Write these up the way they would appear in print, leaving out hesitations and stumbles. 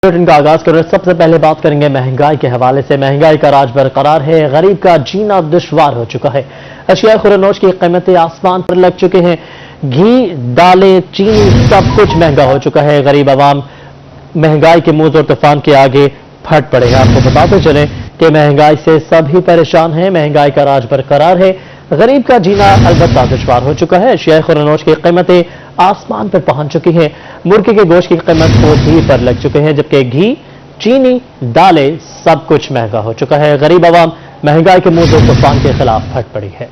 Bulletin का आगाज कर रहे सबसे पहले बात करेंगे महंगाई के हवाले से। महंगाई का राज बरकरार है, गरीब का जीना दुश्वार हो चुका है। अशिया खुरानोश की कीमतें आसमान पर लग चुके हैं। घी, दालें, चीनी सब कुछ महंगा हो चुका है। गरीब आवाम महंगाई के मुंह और तूफान के आगे फट पड़े हैं। आपको बताते चलें कि महंगाई से सभी परेशान हैं। महंगाई का राज बरकरार है, गरीब का जीना अलबत्ता दुश्वार हो चुका है। अशिया खुरानोश की कीमतें आसमान पर पहुंच चुकी हैं। मुर्गे के गोश्त की कीमत भी पर लग चुके हैं, जबकि घी, चीनी, दालें सब कुछ महंगा हो चुका है। गरीब आवाम महंगाई के मुंह और तूफान के खिलाफ फट पड़ी है।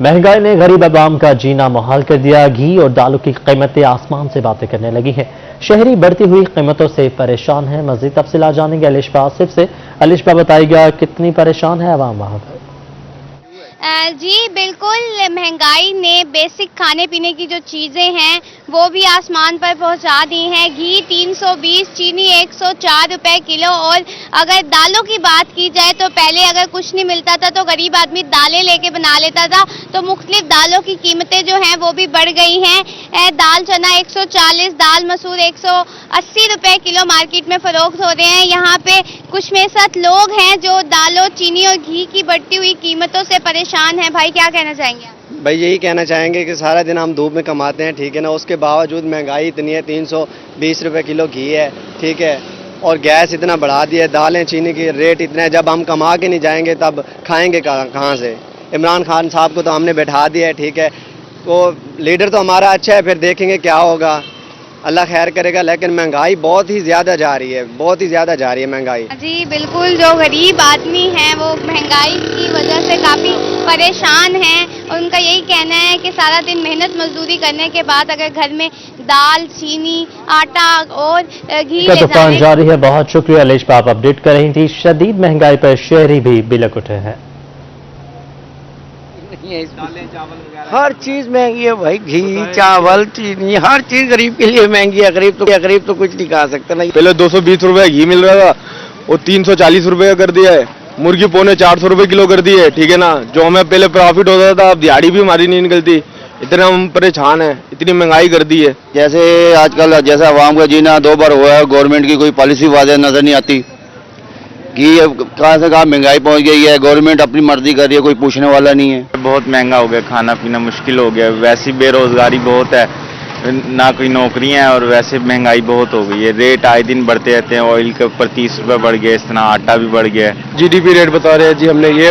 महंगाई ने गरीब आवाम का जीना मुहाल कर दिया। घी और दालों की कीमतें आसमान से बातें करने लगी हैं। शहरी बढ़ती हुई कीमतों से परेशान है। मजीद तफसीलात जानेंगे अलिशबा आसिफ से। अलिशबा बताइएगा कितनी परेशान है आवाम वहां पर? जी बिल्कुल, महंगाई ने बेसिक खाने पीने की जो चीज़ें हैं वो भी आसमान पर पहुंचा दी हैं। घी 320, चीनी 104 रुपए किलो। और अगर दालों की बात की जाए तो पहले अगर कुछ नहीं मिलता था तो गरीब आदमी दालें लेके बना लेता था, तो मुख्तलिफ दालों की कीमतें जो हैं वो भी बढ़ गई हैं। दाल चना 140, दाल मसूर 180 रुपए किलो मार्केट में फरोख्त हो रहे हैं। यहाँ पे कुछ में साथ लोग हैं जो दालों, चीनी और घी की बढ़ती हुई कीमतों से परेशान है। भाई क्या कहना चाहेंगे आप? भाई यही कहना चाहेंगे कि सारा दिन हम धूप में कमाते हैं, ठीक है ना, उसके बावजूद महंगाई इतनी है। 320 रुपए किलो घी है, ठीक है, और गैस इतना बढ़ा दिया है। दालें, चीनी की रेट इतना है, जब हम कमा के नहीं जाएंगे तब खाएंगे कहाँ से? इमरान खान साहब को तो हमने बैठा दिया है, ठीक है, तो लीडर तो हमारा अच्छा है, फिर देखेंगे क्या होगा, अल्लाह खैर करेगा। लेकिन महंगाई बहुत ही ज़्यादा जा रही है, बहुत ही ज़्यादा जा रही है महंगाई। जी बिल्कुल, जो गरीब आदमी हैं वो महंगाई की वजह से काफ़ी परेशान हैं। और उनका यही कहना है कि सारा दिन मेहनत मजदूरी करने के बाद अगर घर में दाल, चीनी, आटा और घी का तूफान जारी है। बहुत शुक्रिया अलिशबा, आप अपडेट कर रही थी। शदीद महंगाई पर शहरी भी बिलक उठे हैं। हर चीज महंगी है भाई, घी, चावल, चीनी, हर चीज गरीब के लिए महंगी है। गरीब तो कुछ नहीं खा सकता। नहीं, पहले 220 रुपए घी मिल रहा था, वो 340 रुपए का कर दिया है। मुर्गी पौने 400 रुपए किलो कर दी है, ठीक है ना। जो हमें पहले प्रॉफिट होता था, अब दिहाड़ी भी हमारी नहीं निकलती। इतना हम परेशान है, इतनी महंगाई कर दी है। जैसे आजकल जैसा आवाम का जीना दो बार हुआ है, गवर्नमेंट की कोई पॉलिसी वाज़ेह नजर नहीं आती। घी कहाँ से कहाँ महंगाई पहुंच गई है, गवर्नमेंट अपनी मर्जी कर रही है, कोई पूछने वाला नहीं है। बहुत महंगा हो गया, खाना पीना मुश्किल हो गया। वैसी बेरोजगारी बहुत है, ना कोई नौकरियां हैं, और वैसे महंगाई बहुत हो गई है। रेट आए दिन बढ़ते रहते हैं। ऑयल के ऊपर 30 रुपए बढ़ गए, इस तरह आटा भी बढ़ गया है। जीडीपी रेट बता रहे हैं जी, हमने ये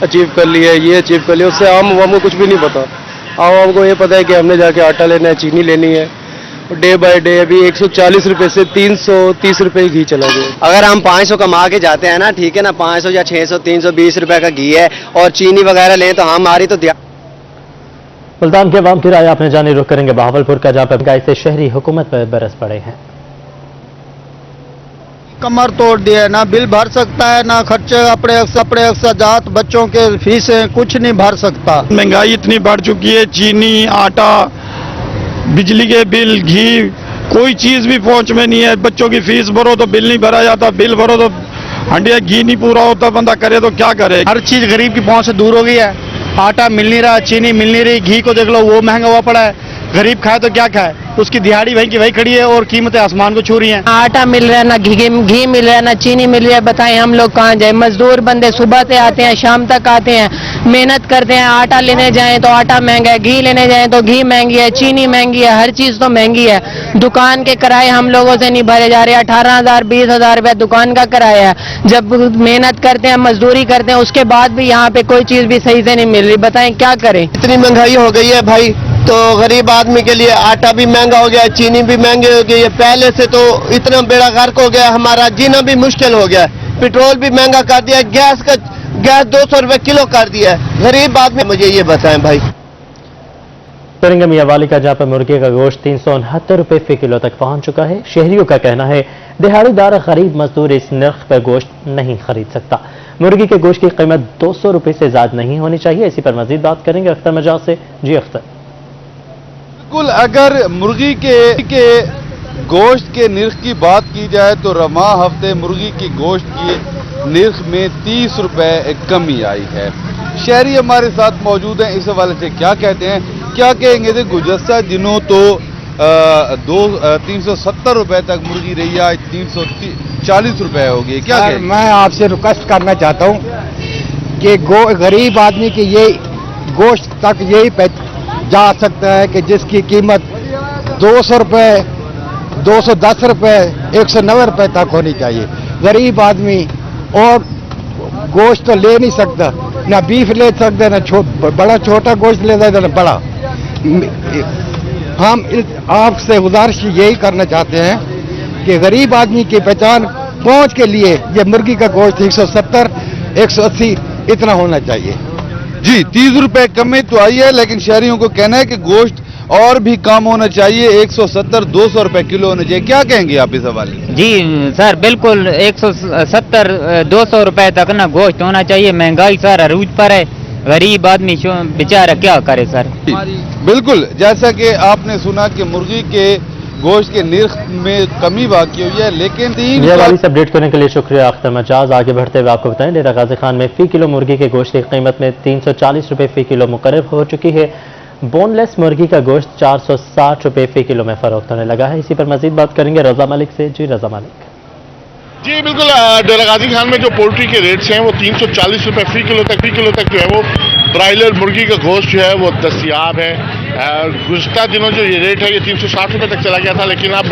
अचीव कर लिया है, ये अचीव कर लिया। उससे आम आवाम को कुछ भी नहीं पता। आवाम को ये पता है कि हमने जाके आटा लेना है, चीनी लेनी है। डे बाय डे अभी 140 रुपए से 330 रुपए घी चला गया। अगर हम 500 कमा के जाते हैं ना, ठीक है ना, 500 या 600, 320 रुपए का घी है और चीनी वगैरह लें तो हमारी तो मुल्तान के अवाम की राय आपने जानी। रुख करेंगे बहावलपुर का, जहां पर महंगाई से शहरी हुकूमत पर बरस पड़े हैं। कमर तोड़ दिया है, ना बिल भर सकता है, ना खर्चे अपने अखराजात, बच्चों के फीसें कुछ नहीं भर सकता। महंगाई इतनी बढ़ चुकी है, चीनी, आटा, बिजली के बिल, घी, कोई चीज भी पहुंच में नहीं है। बच्चों की फीस भरो तो बिल नहीं भरा जाता, बिल भरो तो हंडिया घी नहीं पूरा होता। बंदा करे तो क्या करे? हर चीज गरीब की पहुंच से दूर हो गई है। आटा मिल नहीं रहा, चीनी मिल नहीं रही, घी को देख लो वो महंगा हुआ पड़ा है। गरीब खाए तो क्या खाए? उसकी दिहाड़ी वहीं की वहीं खड़ी है और कीमतें आसमान को छू रही हैं। आटा मिल रहा है ना, घी मिल रहा है ना, चीनी मिल रहा है। बताएं हम लोग कहाँ जाए? मजदूर बंदे सुबह से आते हैं, शाम तक आते हैं, मेहनत करते हैं। आटा लेने जाएं तो आटा महंगा है, घी लेने जाएं तो घी महंगी है, चीनी महंगी है, हर चीज तो महंगी है। दुकान के किराए हम लोगों से नहीं भरे जा रहे। 18,000 20,000 रुपया दुकान का किराया है। जब मेहनत करते हैं, मजदूरी करते हैं, उसके बाद भी यहाँ पे कोई चीज भी सही से नहीं मिल रही। बताएं क्या करें? इतनी महंगाई हो गई है भाई, तो गरीब आदमी के लिए आटा भी महंगा हो गया है, चीनी भी महंगी हो गई है। पहले से तो इतना बेड़ा गर्क हो गया, हमारा जीना भी मुश्किल हो गया है। पेट्रोल भी महंगा कर दिया, गैस 200 रुपए किलो कर दिया है। गरीब आदमी, मुझे ये बताएं भाई। करेंगे मियावाली का, जहां पर मुर्गे का गोश्त 369 रुपए फी किलो तक पहुंच चुका है। शहरियों का कहना है दिहाड़ीदार गरीब मजदूर इस नर्ख पर गोश्त नहीं खरीद सकता। मुर्गी के गोश्त की कीमत 200 रुपए से ज्यादा नहीं होनी चाहिए। इसी पर मजीद बात करेंगे अख्तर मजाज से। जी अख्तर। बिल्कुल, अगर मुर्गी के गोश्त के निर्ख की बात की जाए तो रवा हफ्ते मुर्गी की गोश्त की निर्ख में 30 रुपए कमी आई है। शहरी हमारे साथ मौजूद हैं, इस हवाले से क्या कहते हैं क्या कहेंगे थे गुज़श्ता दिनों तो 370 रुपए तक मुर्गी रही है, 340 रुपए हो गई, क्या कहेंगे? मैं आपसे रिक्वेस्ट करना चाहता हूँ कि गरीब आदमी की ये गोश्त तक यही जा सकता है कि जिसकी कीमत 200 रुपए, 210 रुपए, 190 रुपए तक होनी चाहिए। गरीब आदमी और गोश्त तो ले नहीं सकता, ना बीफ ले सकता, ना बड़ा छोटा गोश्त ले सकता, ना बड़ा। हम आपसे गुजारिश यही करना चाहते हैं कि गरीब आदमी की पहचान पहुंच के लिए ये मुर्गी का गोश्त 170, 180 इतना होना चाहिए। जी 30 रुपए कमी तो आई है, लेकिन शहरियों को कहना है कि गोश्त और भी कम होना चाहिए, 170, 200 रुपए किलो होना चाहिए। क्या कहेंगे आप इस हवाले से? जी सर बिल्कुल 170, 200 रुपए तक ना गोश्त होना चाहिए। महंगाई सर अरूज पर है, गरीब आदमी बेचारा क्या करे सर। बिल्कुल, जैसा कि आपने सुना कि मुर्गी के गोश्त के निर्ख में कमी बाकी हुई है, लेकिन ये वाली से अपडेट करने के लिए शुक्रिया अख्तर मजाज। आगे बढ़ते हुए आपको बताएं, डेरा गाजी खान में फी किलो मुर्गी के गोश्त की कीमत में 340 रुपए फी किलो मुकर्रर हो चुकी है। बोनलेस मुर्गी का गोश्त 460 रुपए फी किलो में फरोख्त होने लगा है। इसी पर मजीद बात करेंगे रजा मलिक से। जी रजा मलिक। जी बिल्कुल, डेरा गाजी खान में जो पोल्ट्री के रेट्स हैं वो 340 रुपए फी किलो तक जो है वो ब्रायलर मुर्गी का गोश्त जो है वो दस्तयाब है। गुज़श्ता दिनों जो ये रेट है ये 360 रुपए तक चला गया था, लेकिन अब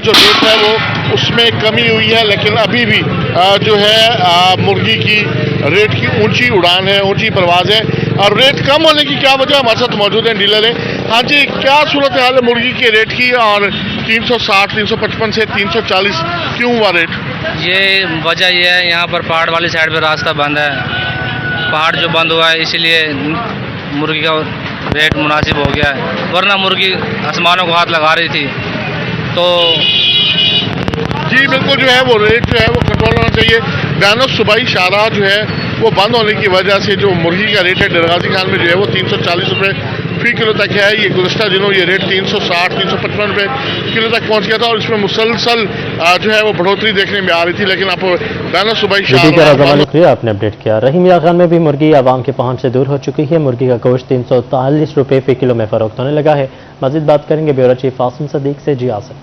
जो रेट है वो उसमें कमी हुई है। लेकिन अभी भी जो है मुर्गी की रेट की ऊंची उड़ान है, ऊंची परवाज है। और रेट कम होने की क्या वजह, हमारे साथ मौजूद हैं डीलर है। हाँ जी, क्या सूरत हाल है मुर्गी के रेट की और 360, 355 से 340 क्यों हुआ रेट? ये वजह ये है, यहाँ पर पहाड़ वाली साइड पे रास्ता बंद है, पहाड़ जो बंद हुआ है इसलिए मुर्गी का रेट मुनासिब हो गया है, वरना मुर्गी आसमानों को हाथ लगा रही थी। तो जी बिल्कुल जो है वो रेट जो है वो कंट्रोल होना चाहिए। बयान सूबाई शाहराह जो है वो बंद होने की वजह से जो मुर्गी का रेट है डेरा गाजी खान में जो है वो 340 रुपये फी किलो तक है। ये गुज़श्ता दिनों ये रेट 360, 355 रुपये किलो तक पहुंच गया था और इसमें मुसलसल जो है वो बढ़ोतरी देखने में आ रही थी। लेकिन आप बयान सूबाई शाहराह आपने अपडेट किया। रहीम या खान में भी मुर्गी आवाम के पहुंच से दूर हो चुकी है। मुर्गी का गोश्त 340 रुपये फी किलो में फरोख्त होने लगा है। मजीद बात करेंगे ब्यूरो चीफ आसिम सदीक से। जी आसिम।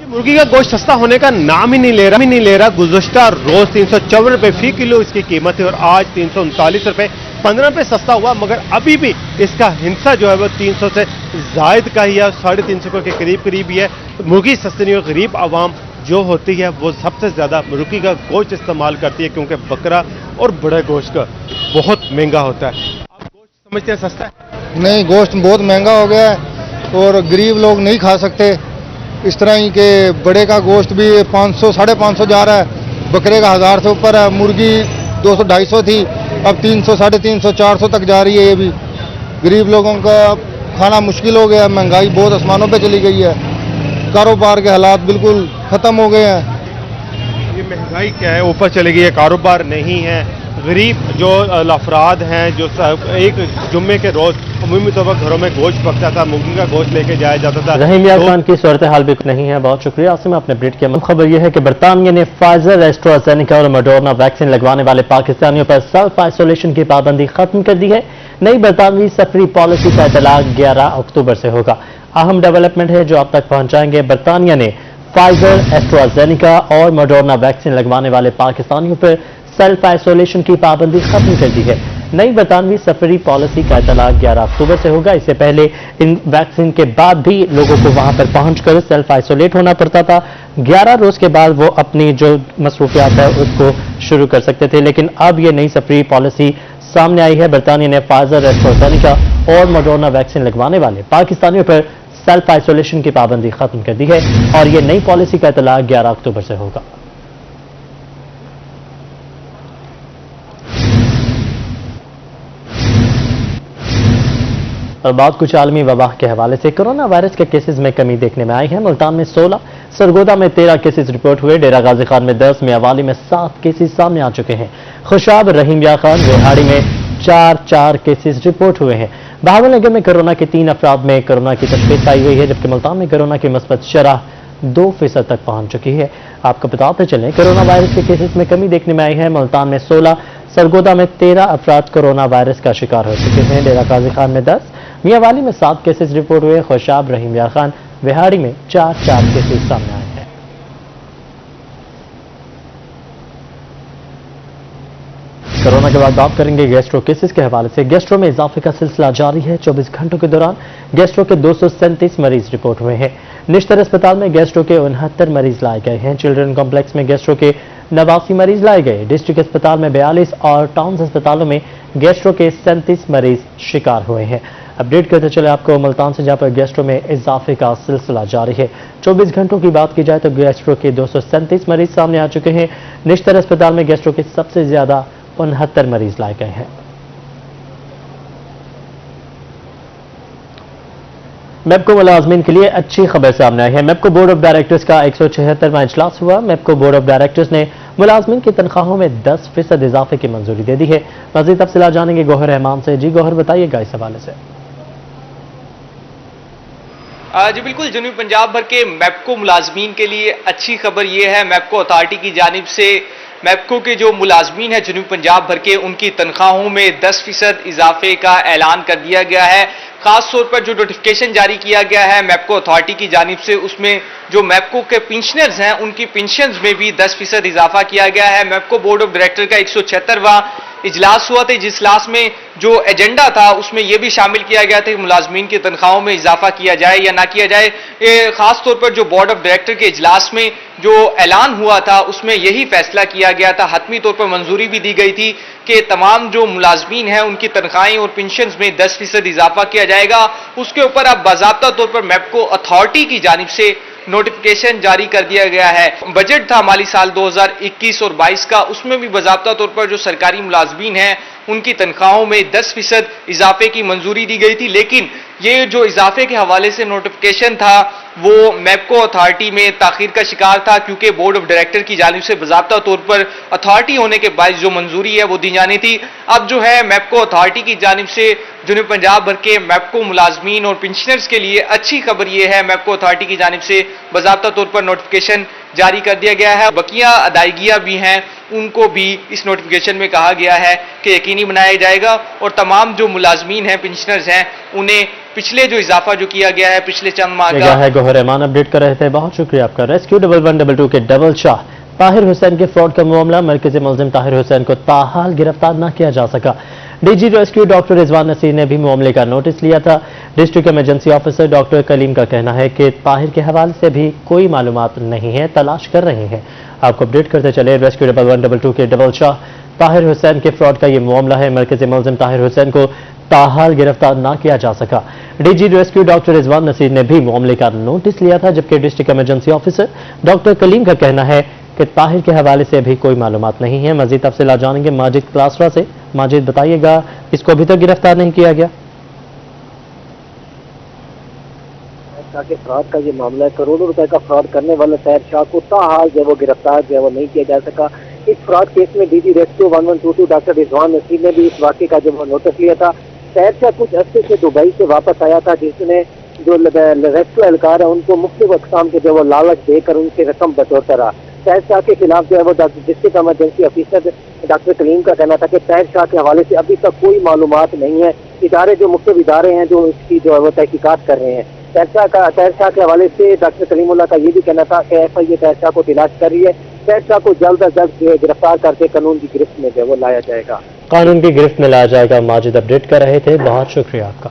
मुर्गी का गोश्त सस्ता होने का नाम ही नहीं ले रहा। गुज़श्ता रोज 354 रुपए फी किलो इसकी कीमत है और आज 339 रुपए 15 रुपए सस्ता हुआ, मगर अभी भी इसका हिस्सा जो है वो 300 से जायद का ही है, 350 रुपए के करीब ही है। मुर्गी सस्ती नहीं, गरीब आवाम जो होती है वो सबसे ज्यादा मुर्गी का गोश्त इस्तेमाल करती है, क्योंकि बकरा और बड़े गोश्त का बहुत महंगा होता है। आप गोश्त समझते हैं सस्ता है? नहीं, गोश्त बहुत महंगा हो गया है और गरीब लोग नहीं खा सकते। इस तरह ही के बड़े का गोश्त भी 500, 550 जा रहा है, बकरे का 1000 से ऊपर है, मुर्गी 200, 250 थी, अब 300, 350, 400 तक जा रही है। ये भी गरीब लोगों का खाना मुश्किल हो गया, महंगाई बहुत आसमानों पे चली गई है, कारोबार के हालात बिल्कुल ख़त्म हो गए हैं। ये महंगाई क्या है, ऊपर चली गई है, कारोबार नहीं है। गरीब जो अफराद हैं, जो एक जुम्मे के रोज अमूमी तौर पर घरों में गोश्त पकता था, मुर्गी का गोश्त लेके जाया जाता था। रहीम या खान की सूरत हाल भी नहीं है। बहुत शुक्रिया आसिम, आपने अपडेट किया। खबर यह है कि बरतानिया ने फाइजर, एस्ट्राजेनेका और मॉडर्ना वैक्सीन लगवाने वाले पाकिस्तानियों पर सेल्फ आइसोलेशन की पाबंदी खत्म कर दी है। नई बरतानवी सफरी पॉलिसी का इतलाक 11 अक्टूबर से होगा। अहम डेवलपमेंट है जो आप तक पहुंचाएंगे। बरतानिया ने फाइजर, एस्ट्राजेनेका और मॉडर्ना वैक्सीन लगवाने वाले पाकिस्तानियों पर सेल्फ आइसोलेशन की पाबंदी खत्म कर दी है। नई बरतानवी सफरी पॉलिसी का इतलाक 11 अक्टूबर से होगा। इससे पहले इन वैक्सीन के बाद भी लोगों को वहां पर पहुंचकर सेल्फ आइसोलेट होना पड़ता था। 11 रोज के बाद वो अपनी जो मसरूफियात है उसको शुरू कर सकते थे, लेकिन अब ये नई सफरी पॉलिसी सामने आई है। बरतानिया ने फाइजर, एस्ट्राजेनेका और मॉडर्ना वैक्सीन लगवाने वाले पाकिस्तानियों पर सेल्फ आइसोलेशन की पाबंदी खत्म कर दी है और ये नई पॉलिसी का इतलाक 11 अक्टूबर से होगा। और बात कुछ आलमी वबा के हवाले से। कोरोना वायरस के केसेस में कमी देखने में आई है। मुल्तान में 16, सरगोदा में 13 केसेस रिपोर्ट हुए। डेरा गाजी खान में 10, मियावाली में 7 केसेस सामने आ चुके हैं। खुशाब, रहीम या खान, रेहाड़ी में 4 केसेस रिपोर्ट हुए हैं। बहावलनगर में कोरोना के 3 अफराद में कोरोना की तशखीस आई हुई है, जबकि मुल्तान में कोरोना की मस्बत शरह 2% तक पहुंच चुकी है। आपको बताते चलें, कोरोना वायरस के केसेस में कमी देखने में आई है। मुल्तान में 16, सरगोदा में 13 अफराद कोरोना वायरस का शिकार हो चुके हैं। डेरा गाजी खान में 10, मियांवाली में 7 केसेस रिपोर्ट हुए। खुशाब, रहीम यार खान, विहाड़ी में 4 केसेस सामने आए हैं। कोरोना के बाद बात करेंगे गैस्ट्रो केसेस के हवाले से। गैस्ट्रो में इजाफे का सिलसिला जारी है। 24 घंटों के दौरान गैस्ट्रो के 237 मरीज रिपोर्ट हुए हैं। निश्तर अस्पताल में गैस्ट्रो के 69 मरीज लाए गए हैं। चिल्ड्रन कॉम्प्लेक्स में गैस्ट्रो के 89 मरीज लाए गए। डिस्ट्रिक्ट अस्पताल में 42 और टाउन अस्पतालों में गैस्ट्रो के 37 मरीज शिकार हुए हैं। अपडेट करते चले आपको मुल्तान से, जहां पर गैस्ट्रो में इजाफे का सिलसिला जारी है। 24 घंटों की बात की जाए तो गैस्ट्रो के 237 मरीज सामने आ चुके हैं। निश्तर अस्पताल में गैस्ट्रो के सबसे ज्यादा 69 मरीज लाए गए हैं। मेपको मुलाजमीन के लिए अच्छी खबर सामने आई है। मेपको बोर्ड ऑफ डायरेक्टर्स का 176वां इजलास हुआ। मेपको बोर्ड ऑफ डायरेक्टर्स ने मुलाजमीन की तनख्वाहों में 10% इजाफे की मंजूरी दे दी है। मजीद तफसीलात जानेंगे गौहर रहमान से। जी गौहर, बताइएगा इस हवाले से। जी बिल्कुल, जनूबी पंजाब भर के मेपको मुलाजमीन के लिए अच्छी खबर यह है, मेपको अथॉरिटी की जानिब से मेपको के जो मुलाजमीन है जनूबी पंजाब भर के, उनकी तनख्वाहों में 10% इजाफे का ऐलान कर दिया गया है। खास तौर पर जो नोटिफिकेशन जारी किया गया है मेपको अथॉरिटी की जानिब से, उसमें जो मेपको के पेंशनर्स हैं उनकी पेंशन्स में भी 10% इजाफा किया गया है। मेपको बोर्ड ऑफ डायरेक्टर का 176वां इजलास हुआ था। जिस इजलास में जो एजेंडा था उसमें यह भी शामिल किया गया था कि मुलाजमीन की तनख्वाहों में इजाफा किया जाए या ना किया जाए। खास तौर पर जो बोर्ड ऑफ डायरेक्टर के इजलास में जो ऐलान हुआ था उसमें यही फैसला किया गया था। हतमी तौर पर मंजूरी भी दी गई थी कि तमाम जो मुलाजमीन हैं उनकी तनख्वाहें और पेंशन में 10% इजाफा किया जाएगा। उसके ऊपर अब बाज़ाब्ता तौर पर मेपको अथॉरिटी की जानिब से नोटिफिकेशन जारी कर दिया गया है। बजट था माली साल 2021 और 22 का, उसमें भी बाज़ाब्ता तौर पर जो सरकारी मुलाजमीन हैं उनकी तनख्वाहों में 10% इजाफे की मंजूरी दी गई थी। लेकिन ये जो इजाफे के हवाले से नोटिफिकेशन था वो मेपको अथॉरिटी में ताखीर का शिकार था, क्योंकि बोर्ड ऑफ डायरेक्टर की जानिब से बाज़ाब्ता तौर पर अथॉरिटी होने के बाद जो मंजूरी है वो दी जानी थी। अब जो है मेपको अथॉरिटी की जानिब से जनूबी पंजाब भर के मेपको मुलाजमीन और पेंशनर्स के लिए अच्छी खबर यह है, मेपको अथॉरिटी की जानिब से बाज़ाब्ता तौर पर नोटिफिकेशन जारी कर दिया गया है। बकिया अदायगियां भी हैं उनको भी इस नोटिफिकेशन में कहा गया है कि यकीनी बनाया जाएगा और तमाम जो मुलाजमीन हैं, पेंशनर्स हैं, उन्हें पिछले जो इजाफा जो किया गया है पिछले चंद माह का है। गौहर रहमान अपडेट कर रहे थे, बहुत शुक्रिया आपका। रेस्क्यू 1122 के डबल शाह ताहिर हुसैन के फ्रॉड का मामला, मरकजी मुलजिम ताहिर हुसैन को ताहाल गिरफ्तार न किया जा सका। DG rescue doctor Rizwan Nasir ने भी मामले का नोटिस लिया था। District emergency officer doctor Kaleem का कहना है कि ताहिर के हवाले से भी कोई मालूमात नहीं है, तलाश कर रहे हैं। आपको अपडेट करते चले। रेस्क्यू 1122 के डबल शाह ताहिर हुसैन के फ्रॉड का ये मामला है। मरकजी मुलजिम ताहिर हुसैन को ताहाल गिरफ्तार न किया जा सका। DG rescue doctor Rizwan Nasir ने भी मामले का नोटिस लिया था, जबकि district emergency officer doctor Kaleem का कहना है कि ताहिर के हवाले से भी कोई मालूमात नहीं है। मजीद तफसीलात जानेंगे माजिद क्लासरा से। माजिद, बताइएगा, इसको अभी तक गिरफ्तार नहीं किया गया? के फ्रॉड का ये मामला है। करोड़ों रुपए का फ्रॉड करने वाले ताहिर शाह को ताहाल जो वो गिरफ्तार जो है वो नहीं किया जा सका। इस फ्रॉड केस में DG rescue 1122 doctor Rizwan Nasir ने भी इस वाक़े का जो वो नोटिस लिया था। ताहिर शाह कुछ अरसे से दुबई से वापस आया था, जिसने जो रेस्क्यू एहलकार है उनको मुख्तलिफ अक़साम के जो वो लालच देकर उनसे रकम बटोरता रहा। ताहिर शाह के खिलाफ जो है वो district emergency officer doctor Kaleem का कहना था कि ताहिर शाह के हवाले से अभी तक कोई मालूमात नहीं है। इदारे जो मुख्तलिफ इदारे हैं जो इसकी जो है वो तहकीकात कर रहे हैं। ताहिर शाह के हवाले से डॉक्टर कलीमुल्लाह का ये भी कहना था कि एफआईए ताहिर शाह को तलाश कर रही है। ताहिर शाह को जल्द अज जल्द गिरफ्तार करके कानून की गिरफ्त में जो वो लाया जाएगा। कानून की गिरफ्त में लाया जाएगा। माजिद अपडेट कर रहे थे, बहुत शुक्रिया आपका।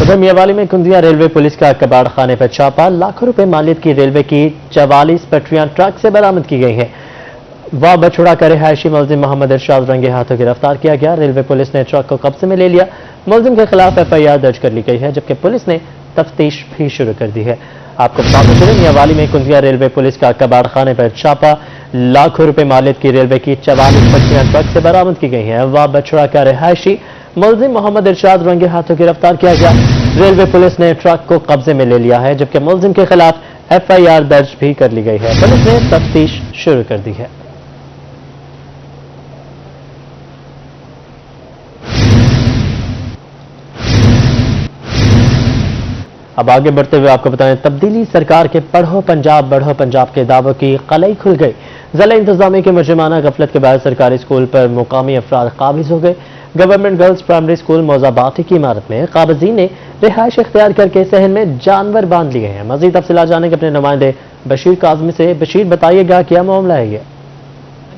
उधर मियांवाली में कुंदिया रेलवे पुलिस का कबाड़ खाने पर छापा। लाखों रुपए मालियत की रेलवे की 44 पटरियां ट्रक से बरामद की गई हैं। वाह बछड़ा का रिहायशी मुलजिम मोहम्मद इरशाद रंगे हाथों गिरफ्तार किया गया। रेलवे पुलिस ने ट्रक को कब्जे में ले लिया। मुलजिम के खिलाफ एफआईआर दर्ज कर ली गई है, जबकि पुलिस ने तफ्तीश भी शुरू कर दी है। आपको बताते चले, मियांवाली में कुंदिया रेलवे पुलिस का कबाड़ खाने पर छापा। लाखों रुपए मालियत की रेलवे की 44 पटरियां ट्रक से बरामद की गई हैं। वाह बछड़ा का रिहायशी मुलजिम मोहम्मद इरशाद रंगे हाथों गिरफ्तार किया गया। रेलवे पुलिस ने ट्रक को कब्जे में ले लिया है, जबकि मुलजिम के खिलाफ एफआईआर दर्ज भी कर ली गई है। पुलिस ने तफ्तीश शुरू कर दी है। अब आगे बढ़ते हुए आपको बताएं, तब्दीली सरकार के पढ़ो पंजाब बढ़ो पंजाब के दावों की कलई खुल गई। जिला इंतजामिया के मुजरिमाना गफलत के बाद सरकारी स्कूल पर मुकामी अफराद काबिज हो गए। गवर्नमेंट गर्ल्स प्राइमरी स्कूल मौजाबाटी की इमारत में काबिजीन ने रिहाइश इख्तियार करके सहन में जानवर बांध लिए हैं। मजीद तफसीलात जाने के अपने नुमाइंदे बशीर काजमी से। बशीर, बताइएगा क्या मामला है ये?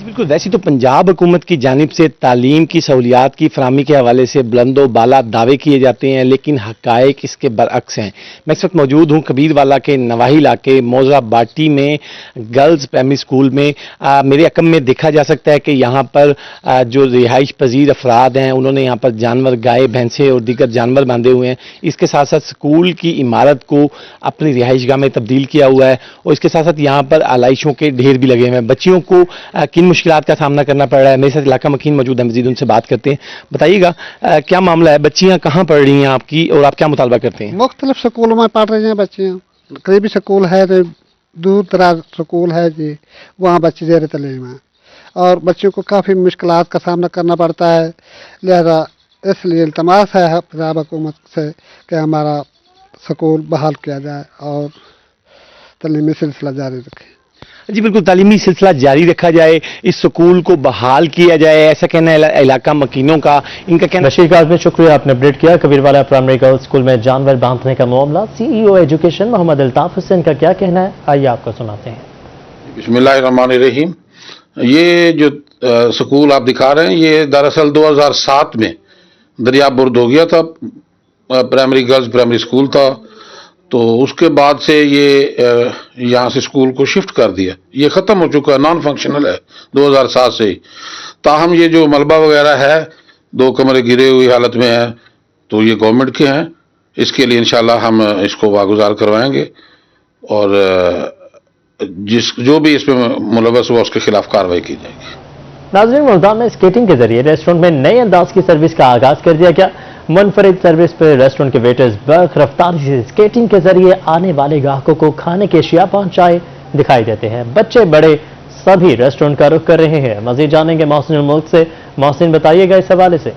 बिल्कुल, वैसे तो पंजाब हुकूमत की जानिब से तालीम की सहूलियात की फराहमी के हवाले से बुलंदो बाला दावे किए जाते हैं, लेकिन हकायक इसके बरअक्स हैं। मैं इस वक्त मौजूद हूँ कबीरवाला के नवाही इलाके मौजाबाटी में गर्ल्स प्राइमरी स्कूल में। मेरे अकम में देखा जा सकता है कि यहाँ पर जो रिहाइश पजीर अफराद हैं उन्होंने यहाँ पर जानवर, गाय, भैंसे और दीगर जानवर बांधे हुए हैं। इसके साथ साथ स्कूल की इमारत को अपनी रिहाइशगाह में तब्दील किया हुआ है और इसके साथ साथ यहाँ पर आलाइशों के ढेर भी लगे हुए हैं। बच्चियों को किन मुश्किलात का सामना करना पड़ रहा है, मेरे साथ इलाका मकीन मौजूद है, मजीद उनसे बात करते हैं। बताइएगा क्या मामला है, बच्चियां कहाँ पढ़ रही हैं आपकी और आप क्या मुतालबा करते हैं? मुख्तलिफ स्कूलों में पढ़ रही हैं बच्चियां। करीबी स्कूल है तो दूर दराज स्कूल है जी, वहाँ बच्चे ज़ेर तलीम हैं और बच्चों को काफ़ी मुश्किलात का सामना करना पड़ता है। लिहाजा इसलिए इल्तमास है पंजाब हुकूमत से कि हमारा स्कूल बहाल किया जाए और तलीमी सिलसिला जारी रखें। जी बिल्कुल, तालीमी सिलसिला जारी रखा जाए, इस स्कूल को बहाल किया जाए, ऐसा कहना है इलाका मकीनों का। इनका कहना। बशीर काज़मी, शुक्रिया, आपने अपडेट किया। कबीरवाला प्राइमरी गर्ल्स स्कूल में जानवर बांधने का मामला। CEO एजुकेशन मोहम्मद अल्ताफ हुसैन का क्या कहना है, आइए आपको सुनाते हैं। बिस्मिल्लाहिर्रहमानिर्रहीम। ये जो स्कूल आप दिखा रहे हैं ये दरअसल 2007 में दरिया बुर्द हो गया था, प्राइमरी गर्ल्स प्राइमरी स्कूल था, तो उसके बाद से ये यहाँ से स्कूल को शिफ्ट कर दिया। ये ख़त्म हो चुका है, नॉन फंक्शनल है 2007 से ही। ताहम ये जो मलबा वगैरह है, 2 कमरे गिरे हुई हालत में है, तो ये गवर्नमेंट के हैं। इसके लिए इंशाल्लाह हम इसको वागुजार करवाएंगे और जो भी इसमें मुलव्वस हुआ उसके खिलाफ कार्रवाई की जाएगी। नाज़रीन, मुल्तान में स्केटिंग के जरिए रेस्टोरेंट में नए अंदाज की सर्विस का आगाज कर दिया गया। मुनफरिद सर्विस पर रेस्टोरेंट के वेटर्स बर्क रफ्तारी से स्केटिंग के जरिए आने वाले ग्राहकों को खाने की अशिया पहुंचाए दिखाई देते हैं। बच्चे बड़े सभी रेस्टोरेंट का रुख कर रहे हैं। मजीद जानेंगे मोहसिन मुल्क से। मोहसिन, बताइएगा इस हवाले से।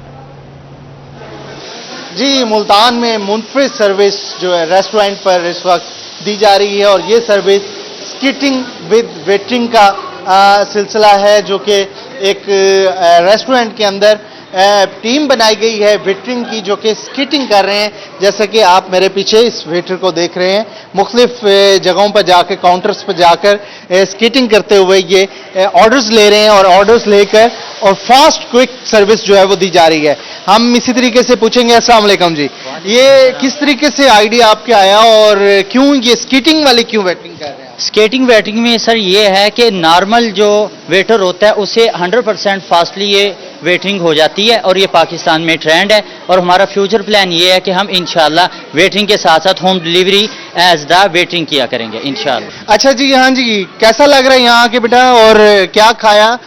जी, मुल्तान में मुनफरिद सर्विस जो है रेस्टोरेंट पर इस वक्त दी जा रही है और ये सर्विस स्केटिंग विद वेटरिंग का सिलसिला है, जो कि एक रेस्टोरेंट के अंदर टीम बनाई गई है वेटरिंग की, जो कि स्केटिंग कर रहे हैं। जैसा कि आप मेरे पीछे इस वेटर को देख रहे हैं, मुख्तलिफ जगहों पर जाकर, काउंटर्स पर जाकर स्केटिंग करते हुए ये ऑर्डर्स ले रहे हैं और ऑर्डर्स लेकर और फास्ट क्विक सर्विस जो है वो दी जा रही है। हम इसी तरीके से पूछेंगे। अस्सलाम वालेकुम जी, ये किस तरीके से आइडिया आपके आया और क्यों ये स्केटिंग वाली क्यों वेटरिंग कर रहे हैं? स्केटिंग वेटिंग में सर ये है कि नॉर्मल जो वेटर होता है उसे 100% फास्टली ये वेटरिंग हो जाती है और ये पाकिस्तान में ट्रेंड है और हमारा फ्यूचर प्लान ये है कि हम इंशाल्लाह वेटरिंग के साथ साथ होम डिलीवरी एज द वेटरिंग किया करेंगे इंशाल्लाह। अच्छा जी, हाँ जी, कैसा लग रहा है यहाँ के बेटा और क्या खाया,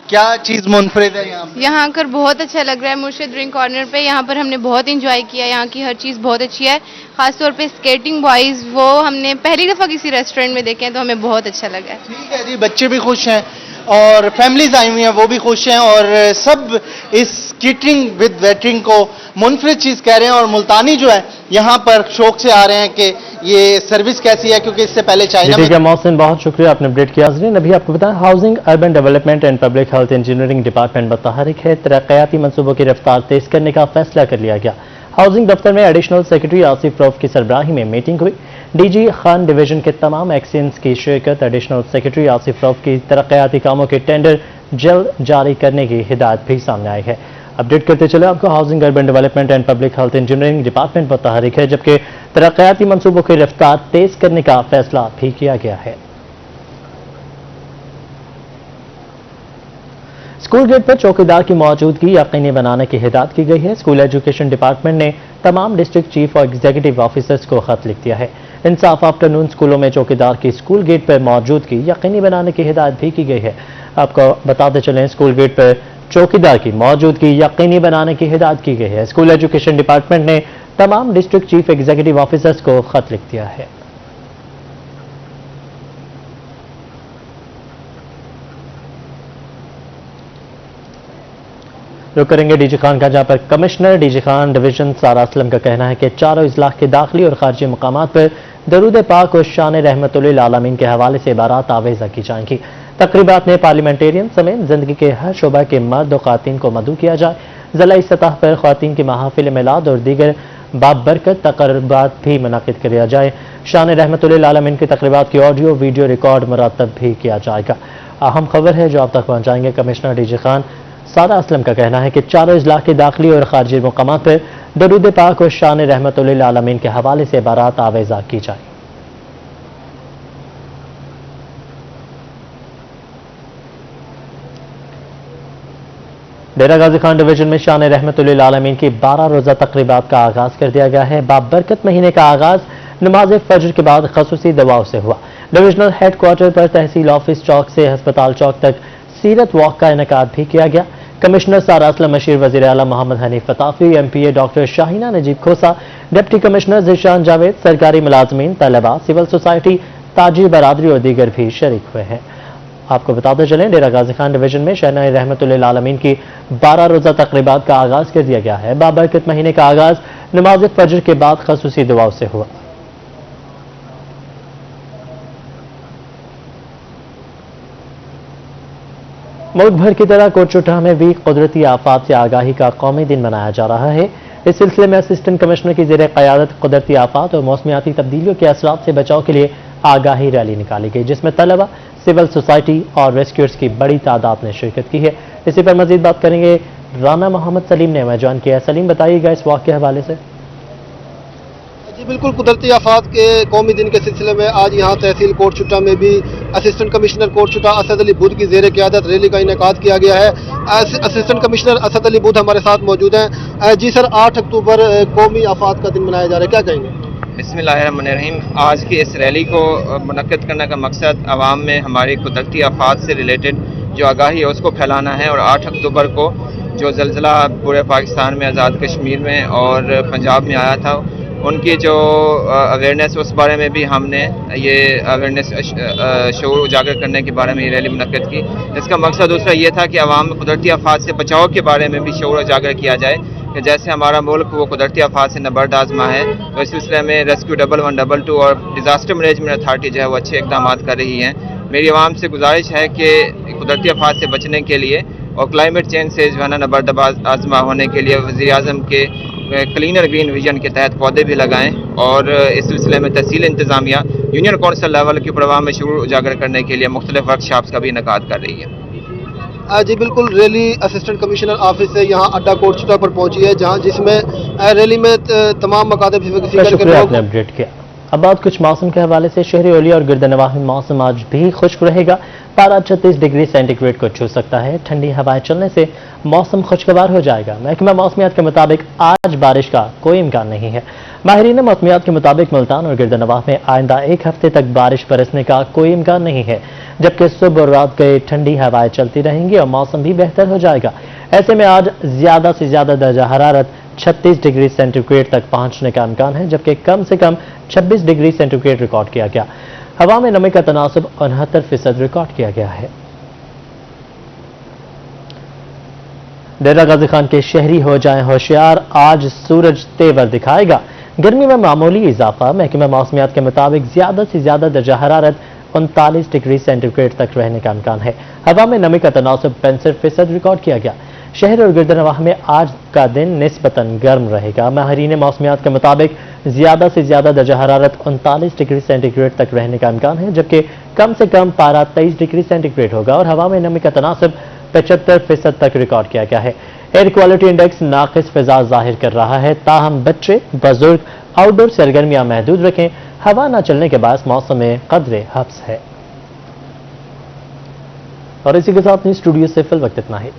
क्या चीज मुनफरिद है यहाँ? यहाँ आकर बहुत अच्छा लग रहा है। मुर्शिद ड्रिंक कॉर्नर पे यहाँ पर हमने बहुत एंजॉय किया। यहाँ की हर चीज़ बहुत अच्छी है, खासतौर पे स्केटिंग बॉयज वो हमने पहली दफ़ा किसी रेस्टोरेंट में देखे हैं तो हमें बहुत अच्छा लगा है। ठीक है जी, बच्चे भी खुश हैं और फैमिलीज आई हुई हैं वो भी खुश हैं और सब इस स्केटिंग विद वेटरिंग को मुनफरिद चीज़ कह रहे हैं और मुल्तानी जो है यहाँ पर शौक से आ रहे हैं कि ये सर्विस कैसी है, क्योंकि इससे पहले चाइना में। ठीक है मोहसिन, बहुत शुक्रिया, आपने अपडेट किया। अभी आपको बताएं, housing, urban development and public health engineering department मुतहरिक है। तरक्याती मनसूबों की रफ्तार तेज करने का फैसला कर लिया गया। हाउसिंग दफ्तर में एडिशनल सेक्रेटरी आसिफ रऊफ की सरबराही में मीटिंग हुई। DG खान डिवीजन के तमाम एक्सचेंज की शिरकत। एडिशनल सेक्रेटरी आसिफ रऊफ की तरक्याती कामों के टेंडर जल्द जारी करने की हिदायत भी सामने आई है। अपडेट करते चले आपको, housing, urban development and public health engineering department मुतहरिक है, जबकि तरक्याती मनसूबों की रफ्तार तेज करने का फैसला भी किया गया है। स्कूल गेट पर चौकीदार की मौजूदगी यकीनी बनाने की हिदायत की गई है। स्कूल एजुकेशन डिपार्टमेंट ने तमाम डिस्ट्रिक्ट चीफ और एग्जीक्यूटिव ऑफिसर्स को खत लिख दिया है। इंसाफ आफ्टरनून स्कूलों में चौकीदार की स्कूल गेट पर मौजूदगी यकीनी बनाने की हिदायत भी की गई है। आपको बताते चलें, स्कूल गेट पर चौकीदार की मौजूदगी यकीनी बनाने की हिदायत की गई है। स्कूल एजुकेशन डिपार्टमेंट ने तमाम डिस्ट्रिक्ट चीफ एग्जीक्यूटिव ऑफिसर्स को खत लिख दिया है। रुक करेंगे DG खान का, जहां पर कमिश्नर DG खान डिवीजन सारा असलम का कहना है कि चारों इजलास के दाखिली और खारजी मकामात पर दरूद पाक और शान रहमतुल्लिल आलमीन के हवाले से इबारात आवेजा की जाएंगी। तकरीबात में पार्लियामेंटेरियन समेत जिंदगी के हर शोबा के मर्द और खातन को मदऊ किया जाए। ज़िलाई सतह पर खातन की महफिल मिलाद और दीगर बाबरकत तकरीबात भी मुनक़िद किया जाए। शान रहमतुल्लिल आलमीन की तकरीबात की ऑडियो वीडियो रिकॉर्ड मुरतब भी किया जाएगा। अहम खबर है जो आप तक पहुँचाएंगे कमिश्नर डीजी खान सारा असलम का कहना है कि चारों इजला के दाखिली और खारजी मुकामात पर दरूद पाक और शान रहमतुल्लिल आलमीन के हवाले से बारात आवेज़ा की जाए। डेरा गाजी खान डिवीजन में शान रहमतुल्लिल आलमीन की 12 रोजा तकरीबात का आगाज कर दिया गया है। बाबरकत महीने का आगाज नमाज फजर के बाद खसूसी दवाओं से हुआ। डिविजनल हेडक्वार्टर पर तहसील ऑफिस चौक से हस्पताल चौक तक सीरत वॉक का इनेकाद भी किया गया। कमिश्नर सारा असलम, मशीर वज़ीर आला मोहम्मद हनीफ फताफी, MPA डॉक्टर शाहीना नजीब खोसा, डिप्टी कमिश्नर ज़ीशान जावेद, सरकारी मुलाजमीन, तलबा, सिविल सोसाइटी, ताजी बरादरी और दीगर भी शरीक हुए हैं। आपको बताते चलें डेरा गाजी खान डिवीजन में शान रहमतुल्लिल आलमीन की 12 रोजा तकरीबात का आगाज कर दिया गया है। बाबरकत महीने का आगाज नमाज फजर के बाद खसूसी दुआओं से हुआ। मुल्क भर की तरह कोटचुठा में भी कुदरती आफात से आगाही का कौमी दिन मनाया जा रहा है। इस सिलसिले में असिस्टेंट कमिश्नर की ज़ेर क़यादत कुदरती आफात और मौसमियाती तब्दीलियों के असरात से बचाव के लिए आगाही रैली निकाली गई, जिसमें तलबा, सिविल सोसाइटी और रेस्क्यूअर्स की बड़ी तादाद ने शिरकत की है। इसी पर मजीद बात करेंगे राना मोहम्मद सलीम ने हमें ज्वाइन किया। सलीम, बताइएगा इस वाक़े के हवाले से। जी बिल्कुल, कुदरती आफात के कौमी दिन के सिलसिले में आज यहाँ तहसील कोटचुटा में भी असिस्टेंट कमिश्नर कोटचुटा असद अली बुध की ज़ेर क़यादत रैली का इनेकाद किया गया है। असिस्टेंट कमिश्नर असद अली बुध हमारे साथ मौजूद हैं। जी सर, 8 अक्टूबर कौमी आफात का दिन मनाया जा रहा है, क्या कहेंगे? बिस्मिल्लाहिर्रहमानिर्रहीम। आज की इस रैली को मुनक्किद करने का मकसद आवाम में हमारी कुदरती आफात से रिलेटेड जो आगाही है उसको फैलाना है। और 8 अक्टूबर को जो ज़लज़ला पूरे पाकिस्तान में, आज़ाद कश्मीर में और पंजाब में आया था, उनकी जो अवेयरनेस, उस बारे में भी हमने ये अवेयरनेस शऊर उजागर करने के बारे में ये रैली मुनक्किद की। इसका मकसद दूसरा ये था कि आवाम में कुदरती आफात से बचाव के बारे में भी शऊर उजागर किया जाए कि जैसे हमारा मुल्क वो कुदरती आफात से नबर्द आजमा है, तो इस सिलसिले में रेस्क्यू 1112 और डिज़ास्टर मैनेजमेंट अथॉरिटी जो है वो अच्छे इक़दाम कर रही हैं। मेरी आवाम से गुजारिश है कि कुदरती आफात से बचने के लिए और क्लाइमेट चेंज से जो है ना नबर्द आजमा होने के लिए वज़ीर आज़म के क्लीनर ग्रीन विजन के तहत पौधे भी लगाएं। और इस सिलसिले में तहसील इंतज़ामिया यूनियन कौंसिल लेवल के प्रोग्राम में शऊर उजागर करने के लिए मुख्तलिफ वर्कशॉप्स का भी इनेकाद कर रही है। जी बिल्कुल, रैली असिस्टेंट कमिश्नर ऑफिस से यहाँ अड्डा कोटचुटा पर पहुंची है, जहाँ जिसमें रैली में तमाम मकातब अपडेट किया। अब बात कुछ मौसम के हवाले से। शहरी ओलिया और गिरदनवाह में मौसम आज भी खुश्क रहेगा। पारा 36 डिग्री सेंटीग्रेड को छू सकता है। ठंडी हवाएं चलने से मौसम खुशगवार हो जाएगा। महकमा मौसमियात के मुताबिक आज बारिश का कोई इम्कान नहीं है। माहिरीन मौसमियात के मुताबिक मुल्तान और गिरदनवाह में आइंदा 1 हफ्ते तक बारिश बरसने का कोई इम्कान नहीं है, जबकि सुबह और रात के ठंडी हवाएं चलती रहेंगी और मौसम भी बेहतर हो जाएगा। ऐसे में आज ज्यादा से ज्यादा दर्जा हरारत 36 डिग्री सेंटीग्रेड तक पहुंचने का इम्कान है, जबकि कम से कम 26 डिग्री सेंटीग्रेड रिकॉर्ड किया गया। हवा में नमी का तनासुब 69% रिकॉर्ड किया गया है। डेरा गाजी खान के शहरी हो जाएं होशियार, आज सूरज तेवर दिखाएगा। गर्मी में मामूली इजाफा। महकमा मौसमियात के मुताबिक ज्यादा से ज्यादा दर्जा हरारत 39 डिग्री सेंटीग्रेड तक रहने का इम्कान है। हवा में नमी का तनासुब 65% रिकॉर्ड किया गया। शहर और गिरदनवाह में आज का दिन निस्बतन गर्म रहेगा। माहिरीन मौसमियात के मुताबिक ज्यादा से ज्यादा दर्जा हरारत 39 डिग्री सेंटीग्रेड तक रहने का इम्कान है, जबकि कम से कम पारा 23 डिग्री सेंटीग्रेड होगा और हवा में नमी का तनासुब 75% तक रिकॉर्ड किया गया है। एयर क्वालिटी इंडेक्स नाकिस फिजा जाहिर कर रहा है। ताहम बच्चे, बुजुर्ग आउटडोर सरगर्मियां महदूद रखें। हवा न चलने के बाद मौसम में कदरे हब्स है। और इसी के साथ स्टूडियो से फिल वक्त इतना ही।